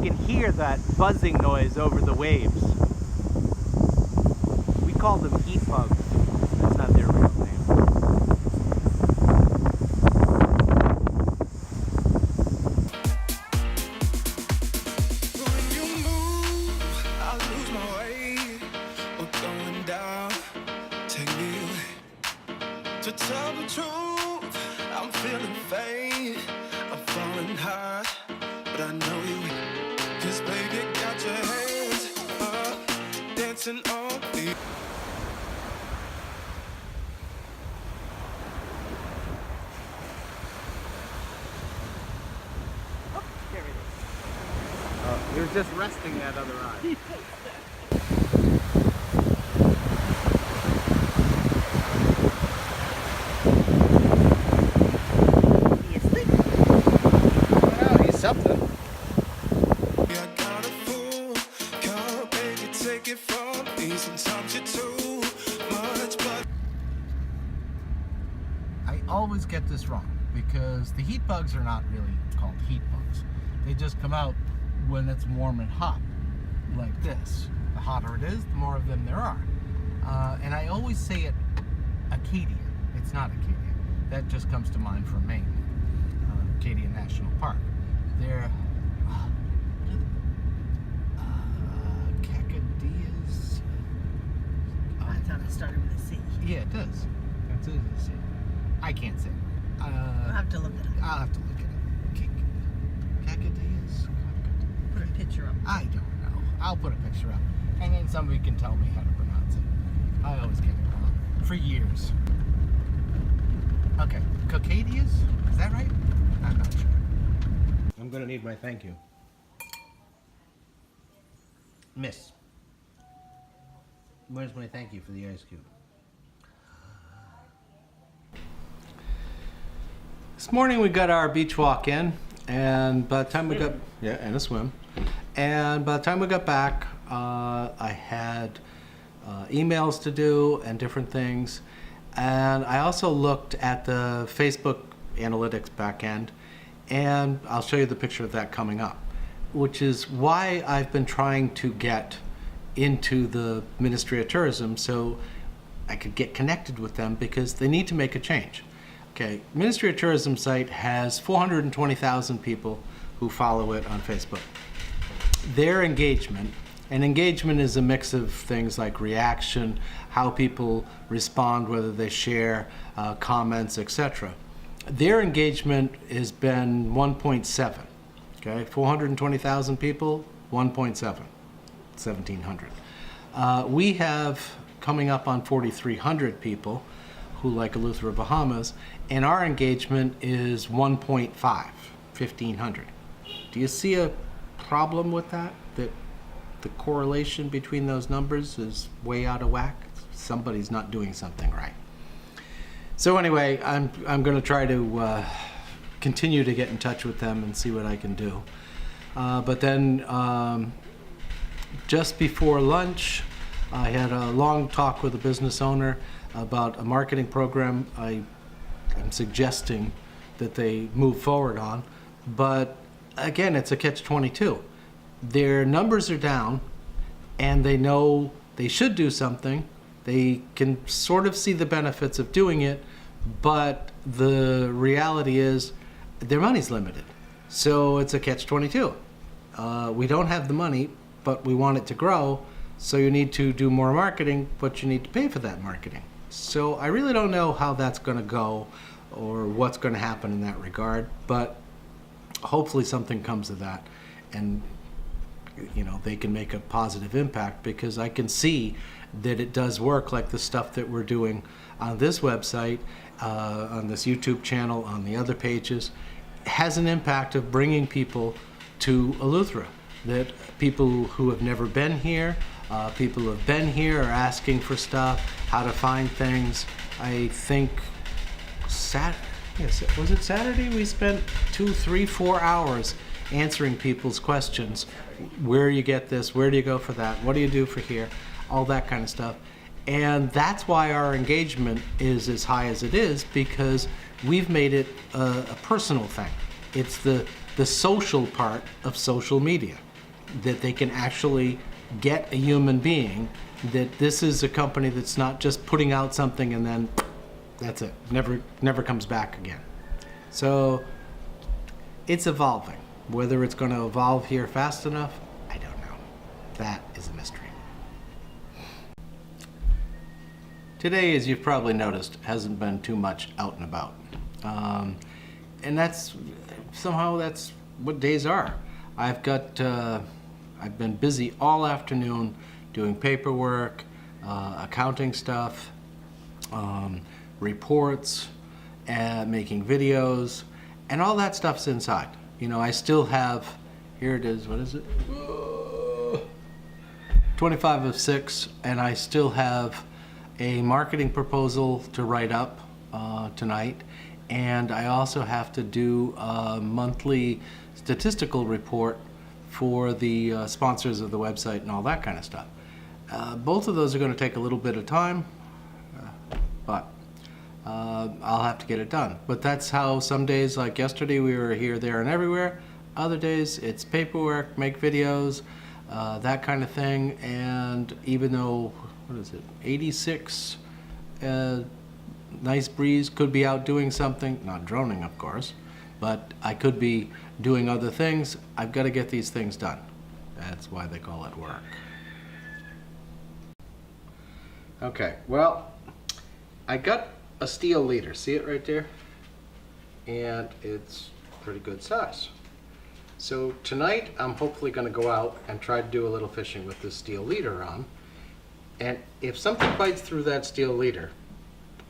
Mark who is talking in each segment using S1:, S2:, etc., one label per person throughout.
S1: can hear that buzzing noise over the waves. We call them heat bugs. That's not their real name.
S2: To tell the truth, I'm feeling faint. I'm falling hard, but I know you. 'Cause baby, got your hands up, dancing on me.
S1: Oh, there it is. Oh, he was just resting that other eye. Something.
S2: I got a fool, come baby, take it from me. Sometimes you're too much, but
S3: I always get this wrong because the heat bugs are not really called heat bugs. They just come out when it's warm and hot, like this. The hotter it is, the more of them there are. And I always say it Arcadia. It's not Arcadia. That just comes to mind from Maine, Arcadia National Park. They're cacadias.
S4: I thought it started with a C.
S3: Yeah, it does. That's a C. I can't say.
S4: I'll have to look it up.
S3: I'll have to look it up. Cacadias?
S4: Put a picture up.
S3: I don't know. I'll put a picture up. And then somebody can tell me how to pronounce it. I always get it wrong. For years. Okay. Cacadias? Is that right? I'm not sure. I'm going to need my thank you. Miss. Where's my thank you for the ice cube? This morning we got our beach walk in, and by the time we got, and a swim. And by the time we got back, I had emails to do and different things. And I also looked at the Facebook analytics back end, and I'll show you the picture of that coming up, which is why I've been trying to get into the Ministry of Tourism so I could get connected with them, because they need to make a change. Okay, Ministry of Tourism site has 420,000 people who follow it on Facebook. Their engagement, and engagement is a mix of things like reaction, how people respond, whether they share, comments, etc. Their engagement has been 1.7. Okay, 420,000 people, 1.7, 1,700. We have coming up on 4,300 people who like Eleuthera Bahamas, and our engagement is 1.5, 1,500. Do you see a problem with that? That the correlation between those numbers is way out of whack? Somebody's not doing something right. So anyway, I'm going to try to continue to get in touch with them and see what I can do. But then just before lunch, I had a long talk with a business owner about a marketing program I'm suggesting that they move forward on. But again, it's a catch-22. Their numbers are down, and they know they should do something. They can sort of see the benefits of doing it, but the reality is their money's limited. So it's a catch-22. We don't have the money, but we want it to grow, so you need to do more marketing, but you need to pay for that marketing. So I really don't know how that's going to go or what's going to happen in that regard, but hopefully something comes of that, and you know, they can make a positive impact, because I can see that it does work, like the stuff that we're doing on this website, on this YouTube channel, on the other pages, has an impact of bringing people to Eleuthera. That people who have never been here, people who have been here are asking for stuff, how to find things. I think was it Saturday? We spent 2, 3, 4 hours answering people's questions. Where you get this, where do you go for that, what do you do for here, all that kind of stuff. And that's why our engagement is as high as it is, because we've made it a personal thing. It's the social part of social media. that they can actually get a human being, that this is a company that's not just putting out something and then that's it, never comes back again. So it's evolving. Whether it's going to evolve here fast enough, I don't know. That is a mystery. Today, as you've probably noticed, hasn't been too much out and about. And that's what days are. I've been busy all afternoon doing paperwork, accounting stuff, reports, and making videos, and all that stuff's inside. You know, I still have, here it is, what is it? 25 of 6, and I still have a marketing proposal to write up tonight, and I also have to do a monthly statistical report for the sponsors of the website and all that kind of stuff. Both of those are going to take a little bit of time, but I'll have to get it done. But that's how some days, like yesterday, we were here, there, and everywhere. Other days, it's paperwork, make videos, that kind of thing. And even though, 86, nice breeze, could be out doing something, not droning, of course, but I could be doing other things. I've got to get these things done. That's why they call it work. Okay, well, I got a steel leader. See it right there? And it's pretty good size. So tonight I'm hopefully going to go out and try to do a little fishing with this steel leader on. And if something bites through that steel leader,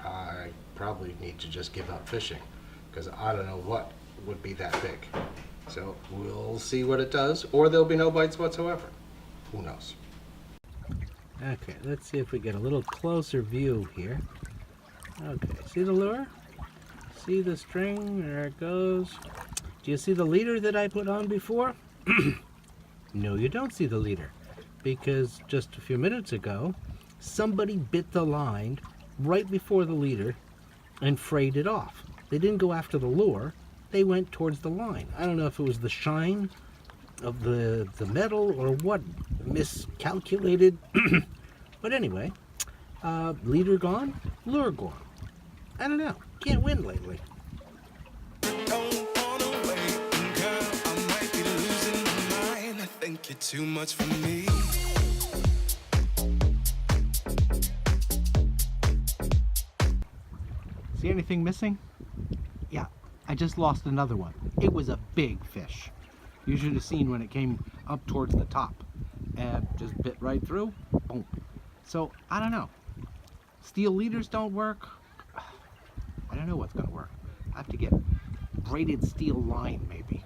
S3: I probably need to just give up fishing, because I don't know what would be that big. So we'll see what it does, or there'll be no bites whatsoever. Who knows? Okay, let's see if we get a little closer view here. Okay, see the lure? See the string? There it goes. Do you see the leader that I put on before? No, you don't see the leader, because just a few minutes ago, somebody bit the line right before the leader and frayed it off. They didn't go after the lure, they went towards the line. I don't know if it was the shine of the metal or what miscalculated. But anyway, leader gone, lure gone. I don't know, can't win lately.
S2: You're too much for me.
S3: See anything missing? Yeah, I just lost another one. It was a big fish. You should have seen when it came up towards the top and just bit right through. Boom. So I don't know. Steel leaders don't work. I don't know what's gonna work. I have to get braided steel line maybe.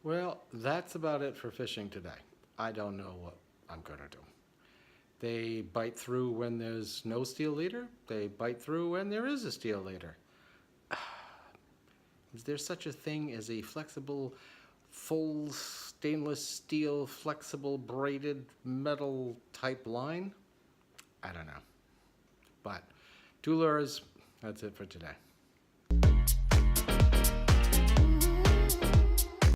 S3: Well, that's about it for fishing today. I don't know what I'm gonna do. They bite through when there's no steel leader. They bite through when there is a steel leader. Is there such a thing as a flexible, full stainless steel, flexible, braided metal type line? I don't know. But 2 lures, that's it for today.